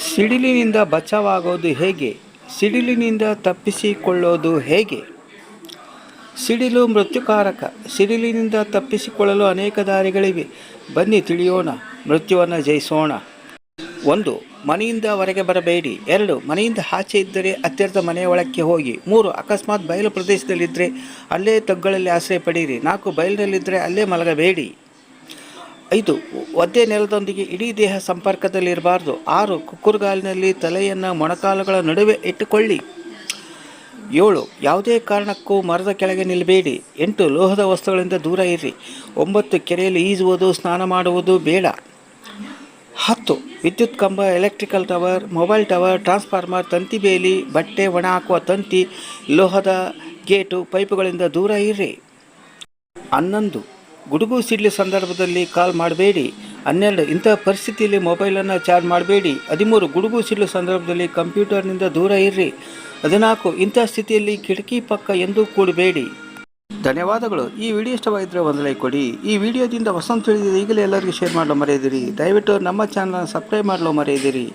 ಸಿಡಿಲಿನಿಂದ ಬಚಾವಾಗೋದು ಹೇಗೆ? ಸಿಡಿಲಿನಿಂದ ತಪ್ಪಿಸಿಕೊಳ್ಳೋದು ಹೇಗೆ? ಸಿಡಿಲು ಮೃತ್ಯುಕಾರಕ. ಸಿಡಿಲಿನಿಂದ ತಪ್ಪಿಸಿಕೊಳ್ಳಲು ಅನೇಕ ದಾರಿಗಳಿವೆ. ಬನ್ನಿ ತಿಳಿಯೋಣ, ಮೃತ್ಯುವನ್ನು ಜಯಿಸೋಣ. 1. ಮನೆಯಿಂದ ಹೊರಗೆ ಬರಬೇಡಿ. 2. ಮನೆಯಿಂದ ಆಚೆ ಇದ್ದರೆ ಹತ್ತಿರದ ಮನೆಯ ಒಳಕ್ಕೆ ಹೋಗಿ. 3. ಅಕಸ್ಮಾತ್ ಬಯಲು ಪ್ರದೇಶದಲ್ಲಿದ್ದರೆ ಅಲ್ಲೇ ತಗ್ಗುಗಳಲ್ಲಿ ಆಶ್ರಯ ಪಡೆಯಿರಿ. 4. ಬಯಲಿನಲ್ಲಿದ್ದರೆ ಅಲ್ಲೇ ಮಲಗಬೇಡಿ. 5. ಒದ್ದೆ ನೆಲದೊಂದಿಗೆ ಇಡೀ ದೇಹ ಸಂಪರ್ಕದಲ್ಲಿರಬಾರ್ದು. 6. ಕುಕ್ಕುರುಗಾಲಿನಲ್ಲಿ ತಲೆಯನ್ನು ಮೊಣಕಾಲುಗಳ ನಡುವೆ ಇಟ್ಟುಕೊಳ್ಳಿ. 7. ಯಾವುದೇ ಕಾರಣಕ್ಕೂ ಮರದ ಕೆಳಗೆ ನಿಲ್ಲಬೇಡಿ. 8. ಲೋಹದ ವಸ್ತುಗಳಿಂದ ದೂರ ಇರ್ರಿ. 9. ಕೆರೆಯಲ್ಲಿ ಈಜುವುದು, ಸ್ನಾನ ಮಾಡುವುದು ಬೇಡ. 10. ವಿದ್ಯುತ್ ಕಂಬ, electrical tower, mobile tower, transformer, ತಂತಿ ಬೇಲಿ, ಬಟ್ಟೆ ಒಣ ಹಾಕುವ ತಂತಿ, ಲೋಹದ ಗೇಟು, ಪೈಪುಗಳಿಂದ ದೂರ ಇರ್ರಿ. 11. ಗುಡುಗು ಸಿಡಿಲು ಸಂದರ್ಭದಲ್ಲಿ ಕಾಲ್ ಮಾಡಬೇಡಿ. 12. ಇಂಥ ಪರಿಸ್ಥಿತಿಯಲ್ಲಿ ಮೊಬೈಲನ್ನು ಚಾರ್ಜ್ ಮಾಡಬೇಡಿ. 13. ಗುಡುಗು ಸಿಡಿಲು ಸಂದರ್ಭದಲ್ಲಿ ಕಂಪ್ಯೂಟರ್ನಿಂದ ದೂರ ಇರ್ರಿ. 14. ಇಂಥ ಸ್ಥಿತಿಯಲ್ಲಿ ಕಿಟಕಿ ಪಕ್ಕ ಎಂದೂ ಕೂಡಬೇಡಿ. ಧನ್ಯವಾದಗಳು. ಈ ವಿಡಿಯೋ ಇಷ್ಟವಾಗಿದ್ದರೆ ಒಂದು ಲೈಕ್ ಕೊಡಿ. ಈ ವಿಡಿಯೋದಿಂದ ಹೊಸ ತಿಳಿದಿದೆ ಈಗಲೇ ಎಲ್ಲರಿಗೂ ಶೇರ್ ಮಾಡಲು ಮರೆಯದಿರಿ. ದಯವಿಟ್ಟು ನಮ್ಮ ಚಾನಲ್ನ ಸಬ್ಸ್ಕ್ರೈಬ್ ಮಾಡಲು ಮರೆಯದಿರಿ.